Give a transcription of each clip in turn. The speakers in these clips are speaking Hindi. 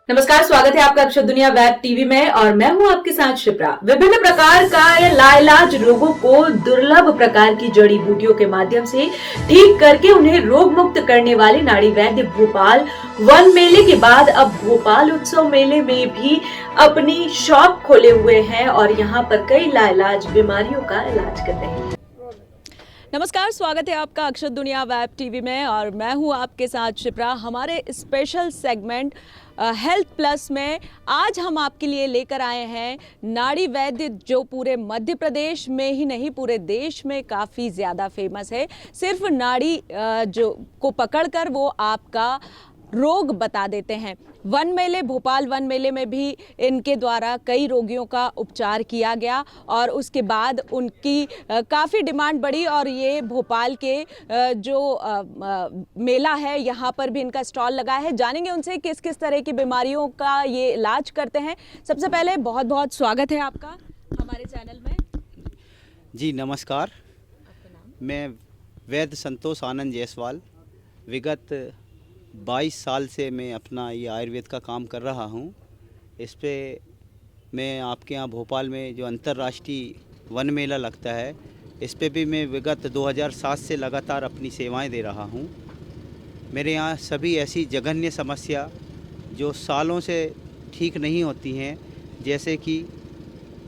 नमस्कार, स्वागत है आपका अक्षर दुनिया वेब टीवी में और मैं हूं आपके साथ शिप्रा। विभिन्न प्रकार का लाइलाज रोगों को दुर्लभ प्रकार की जड़ी बूटियों के माध्यम से ठीक करके उन्हें रोग मुक्त करने वाले नाड़ी वैद्य भोपाल वन मेले के बाद अब भोपाल उत्सव मेले में भी अपनी शॉप खोले हुए हैं और यहाँ पर कई लाइलाज बीमारियों का इलाज करते हैं। नमस्कार, स्वागत है आपका अक्षर दुनिया वेब टीवी में और मैं हूं आपके साथ शिप्रा। हमारे स्पेशल सेगमेंट हेल्थ प्लस में आज हम आपके लिए लेकर आए हैं नाड़ी वैद्य, जो पूरे मध्य प्रदेश में ही नहीं पूरे देश में काफ़ी ज़्यादा फेमस है। सिर्फ नाड़ी जो को पकड़कर वो आपका रोग बता देते हैं। वन मेले, भोपाल वन मेले में भी इनके द्वारा कई रोगियों का उपचार किया गया और उसके बाद उनकी काफ़ी डिमांड बढ़ी और ये भोपाल के जो मेला है यहाँ पर भी इनका स्टॉल लगा है। जानेंगे उनसे किस किस तरह की बीमारियों का ये इलाज करते हैं। सबसे पहले बहुत बहुत स्वागत है आपका हमारे चैनल में। जी नमस्कार, मैं वैद्य संतोष आनंद जायसवाल विगत 22 साल से मैं अपना ये आयुर्वेद का काम कर रहा हूँ। इस पे मैं आपके यहाँ भोपाल में जो अंतर्राष्ट्रीय वन मेला लगता है, इस पे भी मैं विगत 2007 से लगातार अपनी सेवाएं दे रहा हूँ। मेरे यहाँ सभी ऐसी जघन्य समस्या जो सालों से ठीक नहीं होती हैं, जैसे कि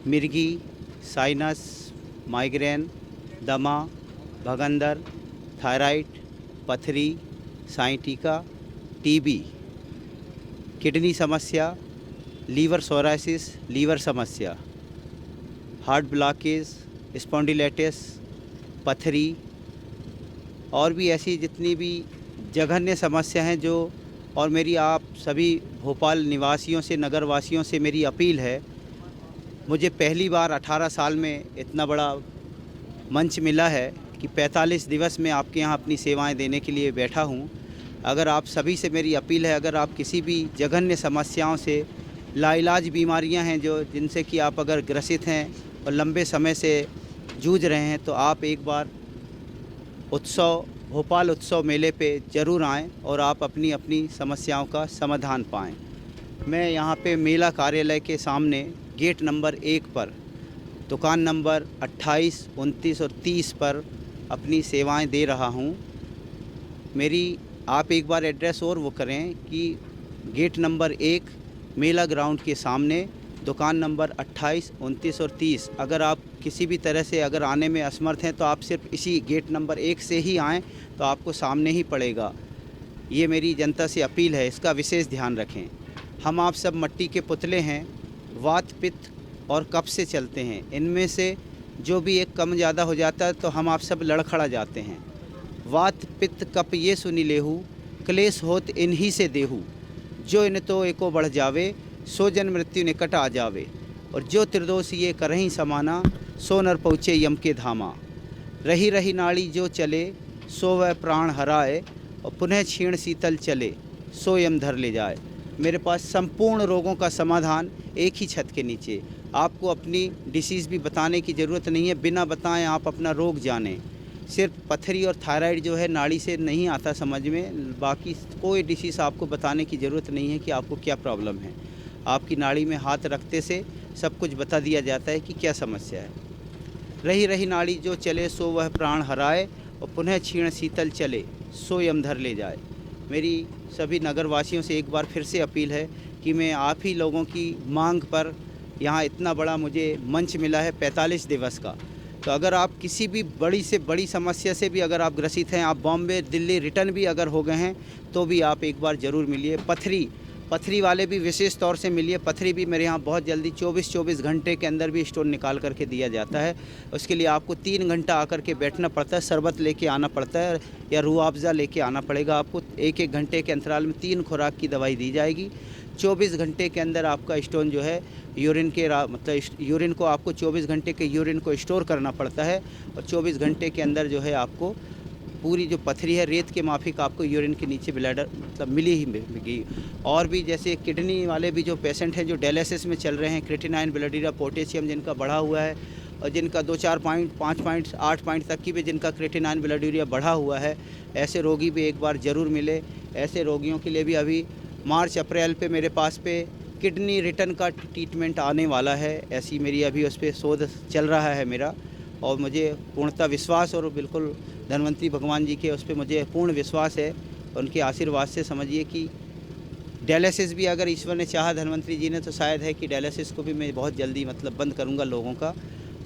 मिर्गी, साइनस, माइग्रेन, दमा, भगंदर, थायराइड, पथरी, साइटिका, टीबी, किडनी समस्या, लीवर सोराइसिस, लीवर समस्या, हार्ट ब्लॉकेज, स्पॉन्डिलाइटिस, पथरी और भी ऐसी जितनी भी जघन्य समस्या हैं जो, और मेरी आप सभी भोपाल निवासियों से, नगरवासियों से मेरी अपील है। मुझे पहली बार 18 साल में इतना बड़ा मंच मिला है कि 45 दिवस में आपके यहाँ अपनी सेवाएं देने के लिए बैठा हूँ। अगर आप सभी से मेरी अपील है, अगर आप किसी भी जघन्य समस्याओं से, लाइलाज बीमारियां हैं जो जिनसे कि आप अगर ग्रसित हैं और लंबे समय से जूझ रहे हैं, तो आप एक बार भोपाल उत्सव मेले पे ज़रूर आएँ और आप अपनी अपनी समस्याओं का समाधान पाएँ। मैं यहाँ पे मेला कार्यालय के सामने गेट नंबर 1 पर दुकान नंबर 28, 29 और 30 पर अपनी सेवाएं दे रहा हूं। मेरी आप एक बार एड्रेस और वो करें कि गेट नंबर 1 मेला ग्राउंड के सामने दुकान नंबर 28, 29 और 30। अगर आप किसी भी तरह से अगर आने में असमर्थ हैं तो आप सिर्फ इसी गेट नंबर 1 से ही आएँ, तो आपको सामने ही पड़ेगा। ये मेरी जनता से अपील है, इसका विशेष ध्यान रखें। हम आप सब मट्टी के पुतले हैं, वात, पित्त और कफ से चलते हैं। इनमें से जो भी एक कम ज़्यादा हो जाता है तो हम आप सब लड़खड़ा जाते हैं। वात, पित्त, कफ ये सुनी लेहू, क्लेश होत इन्हीं से देहू। जो इन तो एको बढ़ जावे, सो जन मृत्यु निकट आ जावे। और जो त्रिदोष ये करहीं समाना, सो नर पहुँचे यम के धामा। रही रही नाड़ी जो चले, सो वह प्राण हराए। और पुनः क्षीण शीतल चले, सो यम धर ले जाए। मेरे पास संपूर्ण रोगों का समाधान एक ही छत के नीचे। आपको अपनी डिसीज़ भी बताने की ज़रूरत नहीं है, बिना बताएं आप अपना रोग जानें। सिर्फ पथरी और थायराइड जो है नाड़ी से नहीं आता समझ में, बाकी कोई डिसीज़ आपको बताने की ज़रूरत नहीं है कि आपको क्या प्रॉब्लम है। आपकी नाड़ी में हाथ रखते से सब कुछ बता दिया जाता है कि क्या समस्या है। रही रही नाड़ी जो चले, सो वह प्राण हराए। और पुनः क्षीण शीतल चले, सो यम धर ले जाए। मेरी सभी नगरवासियों से एक बार फिर से अपील है कि मैं आप ही लोगों की मांग पर यहाँ इतना बड़ा मुझे मंच मिला है 45 दिवस का। तो अगर आप किसी भी बड़ी से बड़ी समस्या से भी अगर आप ग्रसित हैं, आप बॉम्बे, दिल्ली रिटर्न भी अगर हो गए हैं, तो भी आप एक बार ज़रूर मिलिए। पथरी वाले भी विशेष तौर से मिलिए। पथरी भी मेरे यहाँ बहुत जल्दी 24 घंटे के अंदर भी स्टोन निकाल करके दिया जाता है। उसके लिए आपको 3 घंटा आकर के बैठना पड़ता है, शरबत लेके आना पड़ता है या रूह अफ़ज़ा लेके आना पड़ेगा। आपको 1-1 घंटे के अंतराल में 3 खुराक की दवाई दी जाएगी। 24 घंटे के अंदर आपका स्टोन जो है यूरिन के मतलब यूरिन को आपको 24 घंटे के यूरिन को स्टोर करना पड़ता है। और 24 घंटे के अंदर जो है आपको पूरी जो पथरी है रेत के माफिक आपको यूरिन के नीचे ब्लैडर मतलब मिली ही मिलेगी। और भी जैसे किडनी वाले भी जो पेशेंट हैं जो डायलिसिस में चल रहे हैं, क्रिएटिनिन, ब्लड यूरिया, पोटेशियम जिनका बढ़ा हुआ है और जिनका 2-4 पॉइंट, 5 पॉइंट, 8 पॉइंट तक की भी जिनका क्रिएटिनिन, ब्लड यूरिया बढ़ा हुआ है, ऐसे रोगी भी एक बार ज़रूर मिले। ऐसे रोगियों के लिए भी अभी मार्च अप्रैल पे मेरे पास पे किडनी रिटर्न का ट्रीटमेंट आने वाला है, ऐसी मेरी अभी उस पर शोध चल रहा है मेरा। और मुझे पूर्णतः विश्वास और बिल्कुल धन्वंतरी भगवान जी के उस पर मुझे पूर्ण विश्वास है। उनके आशीर्वाद से समझिए कि डायलिसिस भी अगर ईश्वर ने चाहा, धन्वंतरी जी ने, तो शायद है कि डायलिसिस को भी मैं बहुत जल्दी मतलब बंद करूंगा लोगों का,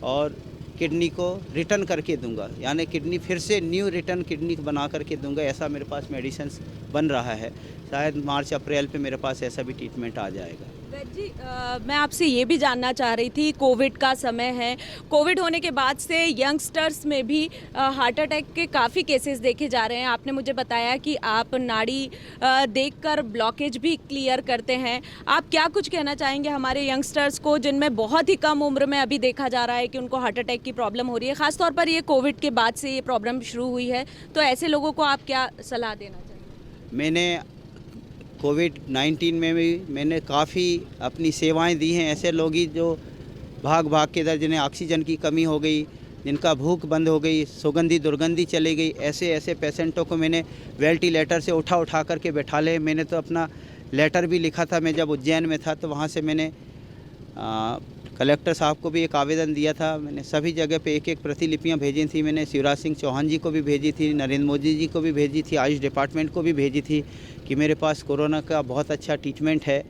और किडनी को रिटर्न करके दूंगा, यानी किडनी फिर से न्यू रिटर्न किडनी बना करके दूंगा। ऐसा मेरे पास मेडिसिन बन रहा है। शायद मार्च अप्रैल पे मेरे पास ऐसा भी ट्रीटमेंट आ जाएगा। वैद्य जी, मैं आपसे ये भी जानना चाह रही थी, कोविड का समय है, कोविड होने के बाद से यंगस्टर्स में भी हार्ट अटैक के काफ़ी केसेस देखे जा रहे हैं। आपने मुझे बताया कि आप नाड़ी देखकर ब्लॉकेज भी क्लियर करते हैं। आप क्या कुछ कहना चाहेंगे हमारे यंगस्टर्स को, जिनमें बहुत ही कम उम्र में अभी देखा जा रहा है कि उनको हार्ट अटैक की प्रॉब्लम हो रही है, ख़ासतौर पर ये कोविड के बाद से ये प्रॉब्लम शुरू हुई है, तो ऐसे लोगों को आप क्या सलाह देना चाहेंगे? मैंने कोविड-19 में भी मैंने काफ़ी अपनी सेवाएं दी हैं। ऐसे लोग ही जो भाग भाग के इधर, जिन्हें ऑक्सीजन की कमी हो गई, जिनका भूख बंद हो गई, सुगंधी दुर्गंधी चली गई, ऐसे पेशेंटों को मैंने वेंटिलेटर से उठा करके बैठा ले। मैंने तो अपना लेटर भी लिखा था, मैं जब उज्जैन में था तो वहाँ से मैंने कलेक्टर साहब को भी एक आवेदन दिया था। मैंने सभी जगह पे एक प्रतिलिपियां भेजी थी। मैंने शिवराज सिंह चौहान जी को भी भेजी थी, नरेंद्र मोदी जी को भी भेजी थी, आयुष डिपार्टमेंट को भी भेजी थी कि मेरे पास कोरोना का बहुत अच्छा ट्रीटमेंट है।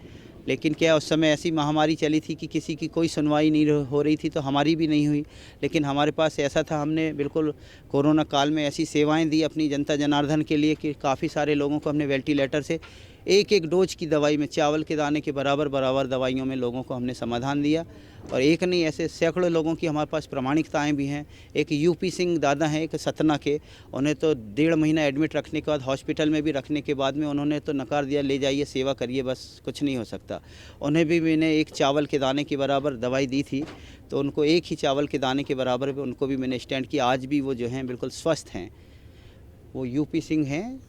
लेकिन क्या उस समय ऐसी महामारी चली थी कि किसी की कोई सुनवाई नहीं हो रही थी, तो हमारी भी नहीं हुई। लेकिन हमारे पास ऐसा था, हमने बिल्कुल कोरोना काल में ऐसी सेवाएं दी अपनी जनता जनार्दन के लिए कि काफ़ी सारे लोगों को हमने वेंटिलेटर से एक डोज की दवाई में, चावल के दाने के बराबर दवाइयों में लोगों को हमने समाधान दिया। और एक नहीं, ऐसे सैकड़ों लोगों की हमारे पास प्रमाणिकताएं भी हैं। एक यूपी सिंह दादा हैं, एक सतना के, उन्हें तो 1.5 महीना एडमिट रखने के बाद, हॉस्पिटल में भी रखने के बाद में उन्होंने तो नकार दिया, ले जाइए सेवा करिए, बस कुछ नहीं हो सकता। उन्हें भी मैंने एक चावल के दाने के बराबर दवाई दी थी, तो उनको एक ही चावल के दाने के बराबर उनको भी मैंने स्टैंड किया। आज भी वो जो हैं बिल्कुल स्वस्थ हैं। वो यूपी सिंह हैं,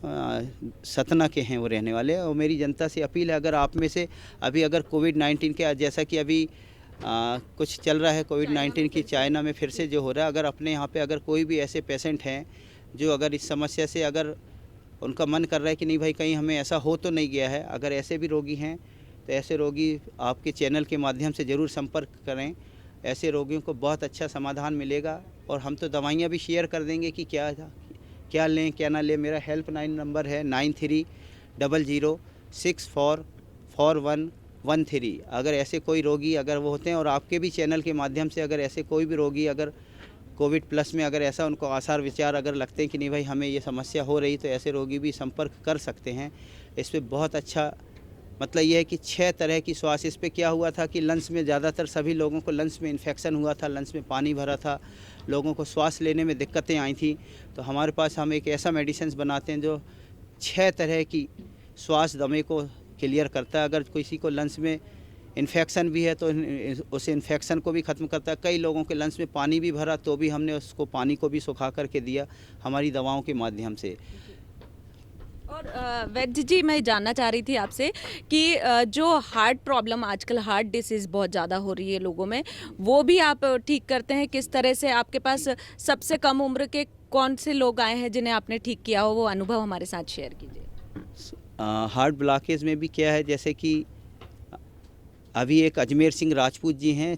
सतना के हैं वो रहने वाले। और मेरी जनता से अपील है, अगर आप में से अभी अगर कोविड-19 के, जैसा कि अभी कुछ चल रहा है कोविड-19 की, चाइना में फिर से जो हो रहा है, अगर अपने यहाँ पे अगर कोई भी ऐसे पेशेंट हैं जो अगर इस समस्या से अगर उनका मन कर रहा है कि नहीं भाई कहीं हमें ऐसा हो तो नहीं गया है, अगर ऐसे भी रोगी हैं तो ऐसे रोगी आपके चैनल के माध्यम से ज़रूर संपर्क करें। ऐसे रोगियों को बहुत अच्छा समाधान मिलेगा। और हम तो दवाइयाँ भी शेयर कर देंगे कि क्या लें क्या ना लें। मेरा हेल्पलाइन नंबर है 9300064113। अगर ऐसे कोई रोगी अगर वो होते हैं, और आपके भी चैनल के माध्यम से अगर ऐसे कोई भी रोगी अगर कोविड प्लस में अगर ऐसा उनको आसार विचार अगर लगते हैं कि नहीं भाई हमें ये समस्या हो रही, तो ऐसे रोगी भी संपर्क कर सकते हैं। इस पर बहुत अच्छा मतलब ये है कि 6 तरह की श्वास, इस पर क्या हुआ था कि लंग्स में ज़्यादातर सभी लोगों को लंग्स में इन्फेक्शन हुआ था, लंग्स में पानी भरा था, लोगों को श्वास लेने में दिक्कतें आई थी। तो हमारे पास हम एक ऐसा मेडिसिन बनाते हैं जो 6 तरह की श्वास दमे को क्लियर करता है। अगर किसी को लंग्स में इन्फेक्शन भी है तो उस इन्फेक्शन को भी ख़त्म करता है। कई लोगों के लंग्स में पानी भी भरा तो भी हमने उसको पानी को भी सुखा करके दिया हमारी दवाओं के माध्यम से। और वैद्य जी, मैं जानना चाह रही थी आपसे कि जो हार्ट प्रॉब्लम आजकल, हार्ट डिसीज़ बहुत ज़्यादा हो रही है लोगों में, वो भी आप ठीक करते हैं? किस तरह से आपके पास सबसे कम उम्र के कौन से लोग आए हैं जिन्हें आपने ठीक किया हो, वो अनुभव हमारे साथ शेयर कीजिए। हार्ट ब्लॉकेज में भी क्या है, जैसे कि अभी एक अजमेर सिंह राजपूत जी हैं,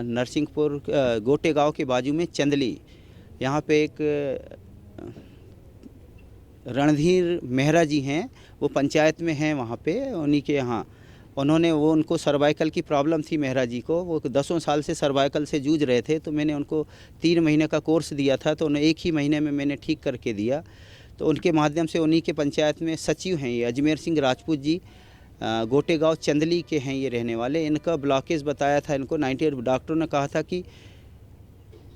नरसिंहपुर गोटे गांव के बाजू में चंदली, यहाँ पे एक रणधीर मेहरा जी हैं, वो पंचायत में हैं वहाँ पे, उन्हीं के यहाँ उनको सर्वाइकल की प्रॉब्लम थी मेहरा जी को। वो 10 साल से सर्वाइकल से जूझ रहे थे, तो मैंने उनको 3 महीने का कोर्स दिया था, तो उन्हें 1 ही महीने में मैंने ठीक करके दिया। तो उनके माध्यम से उन्हीं के पंचायत में सचिव हैं ये अजमेर सिंह राजपूत जी, गोटे गाँव चंदली के हैं ये रहने वाले। इनका ब्लॉकेज बताया था इनको 98, डॉक्टरों ने कहा था कि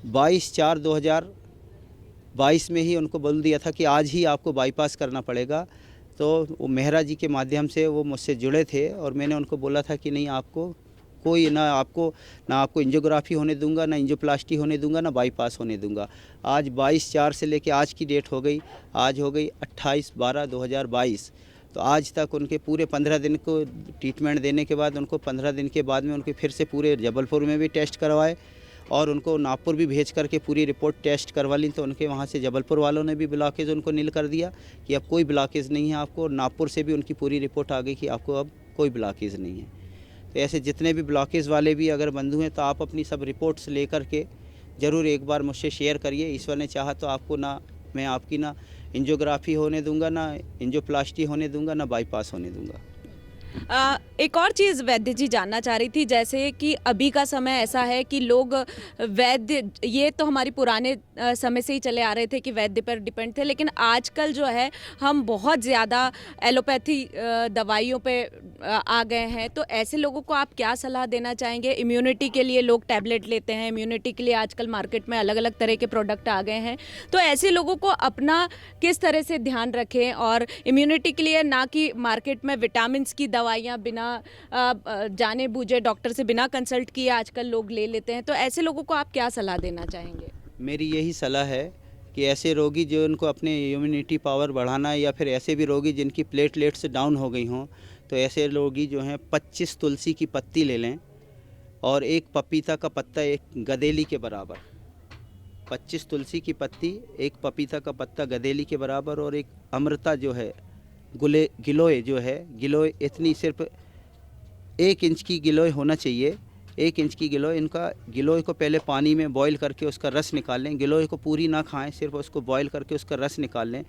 22/4/2022 में ही उनको बोल दिया था कि आज ही आपको बाईपास करना पड़ेगा। तो वो मेहरा जी के माध्यम से वो मुझसे जुड़े थे और मैंने उनको बोला था कि नहीं, आपको कोई ना आपको एंजियोग्राफी होने दूंगा, ना एंजियोप्लास्टी होने दूंगा, ना बाईपास होने दूंगा। आज 22/4 से लेके आज की डेट हो गई, आज हो गई 28/12/2022। तो आज तक उनके पूरे 15 दिन को ट्रीटमेंट देने के बाद, उनको 15 दिन के बाद में उनके फिर से पूरे जबलपुर में भी टेस्ट करवाए और उनको नागपुर भी भेज करके पूरी रिपोर्ट टेस्ट करवा ली। तो उनके वहाँ से जबलपुर वालों ने भी ब्लॉकेज उनको नील कर दिया कि अब कोई ब्लॉकेज नहीं है आपको। नागपुर से भी उनकी पूरी रिपोर्ट आ गई कि आपको अब कोई ब्लॉकेज नहीं है। तो ऐसे जितने भी ब्लॉकेज वाले भी अगर बंधु हैं तो आप अपनी सब रिपोर्ट्स ले करके ज़रूर एक बार मुझसे शेयर करिए। ईश्वर ने चाहा तो आपको ना मैं आपकी ना एंजियोग्राफी होने दूंगा, ना एंजियोप्लास्टी होने दूंगा, ना बाईपास होने दूंगा। एक और चीज़ वैद्य जी जानना चाह रही थी, जैसे कि अभी का समय ऐसा है कि लोग वैद्य, ये तो हमारी पुराने समय से ही चले आ रहे थे कि वैद्य पर डिपेंड थे, लेकिन आजकल जो है हम बहुत ज़्यादा एलोपैथी दवाइयों पे आ गए हैं। तो ऐसे लोगों को आप क्या सलाह देना चाहेंगे? इम्यूनिटी के लिए लोग टैबलेट लेते हैं, इम्यूनिटी के लिए आजकल मार्केट में अलग अलग तरह के प्रोडक्ट आ गए हैं। तो ऐसे लोगों को अपना किस तरह से ध्यान रखें, और इम्यूनिटी के लिए ना कि मार्केट में विटामिन की दवाइयाँ बिना जाने बूझे डॉक्टर से बिना कंसल्ट किए आजकल लोग ले लेते हैं। तो ऐसे लोगों को आप क्या सलाह देना चाहेंगे? मेरी यही सलाह है कि ऐसे रोगी जो उनको अपने इम्यूनिटी पावर बढ़ाना है, या फिर ऐसे भी रोगी जिनकी प्लेटलेट्स डाउन हो गई हों, तो ऐसे रोगी जो हैं 25 तुलसी की पत्ती ले लें और एक पपीता का पत्ता एक गदेली के बराबर। 25 तुलसी की पत्ती, एक पपीता का पत्ता गदेली के बराबर, और एक अमृता जो है गिलोय जो है, गिलोय इतनी सिर्फ 1 इंच की गिलोय होना चाहिए, 1 इंच की गिलोय। इनका गिलोय को पहले पानी में बॉईल करके उसका रस निकाल लें। गिलोय को पूरी ना खाएं, सिर्फ उसको बॉईल करके उसका रस निकाल लें।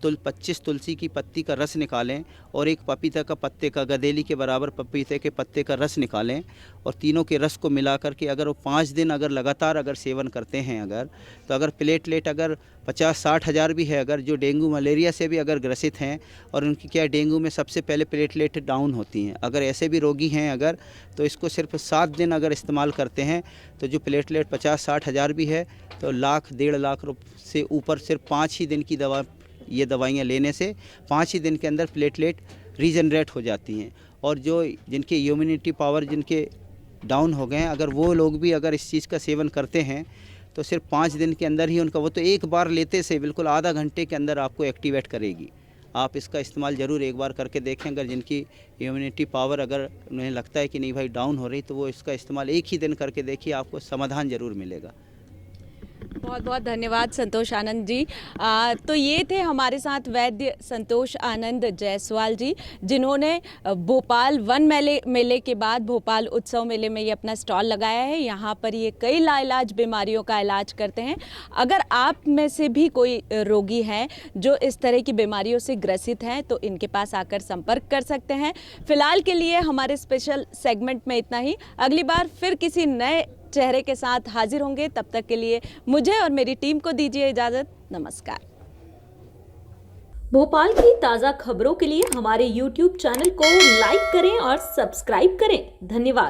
25 तुलसी की पत्ती का रस निकालें और एक पपीता का पत्ते का गदेली के बराबर पपीते के पत्ते का रस निकालें, और तीनों के रस को मिला करके अगर वो 5 दिन अगर लगातार अगर सेवन करते हैं अगर, तो अगर प्लेटलेट अगर 50-60 हज़ार भी है, अगर जो डेंगू मलेरिया से भी अगर ग्रसित हैं, और उनकी क्या डेंगू में सबसे पहले प्लेटलेट डाउन होती हैं, अगर ऐसे भी रोगी हैं अगर, तो इसको सिर्फ 7 दिन अगर इस्तेमाल करते हैं तो जो प्लेटलेट 50-60 हज़ार भी है तो लाख 1.5 लाख से ऊपर सिर्फ 5 ही दिन की ये दवाइयाँ लेने से 5 ही दिन के अंदर प्लेटलेट रीजनरेट हो जाती हैं। और जो जिनके इम्यूनिटी पावर जिनके डाउन हो गए हैं, अगर वो लोग भी अगर इस चीज़ का सेवन करते हैं तो सिर्फ 5 दिन के अंदर ही उनका, वो तो एक बार लेते से बिल्कुल आधा घंटे के अंदर आपको एक्टिवेट करेगी। आप इसका इस्तेमाल ज़रूर एक बार करके देखें। अगर जिनकी इम्यूनिटी पावर अगर उन्हें लगता है कि नहीं भाई डाउन हो रही, तो वो इसका इस्तेमाल एक ही दिन करके देखिए, आपको समाधान ज़रूर मिलेगा। बहुत बहुत धन्यवाद संतोष आनंद जी। तो ये थे हमारे साथ वैद्य संतोष आनंद जायसवाल जी, जिन्होंने भोपाल वन मेले के बाद भोपाल उत्सव मेले में ये अपना स्टॉल लगाया है। यहाँ पर ये कई लाइलाज बीमारियों का इलाज करते हैं। अगर आप में से भी कोई रोगी हैं जो इस तरह की बीमारियों से ग्रसित हैं, तो इनके पास आकर संपर्क कर सकते हैं। फिलहाल के लिए हमारे स्पेशल सेगमेंट में इतना ही। अगली बार फिर किसी नए चेहरे के साथ हाजिर होंगे। तब तक के लिए मुझे और मेरी टीम को दीजिए इजाजत। नमस्कार। भोपाल की ताज़ा खबरों के लिए हमारे YouTube चैनल को लाइक करें और सब्सक्राइब करें। धन्यवाद।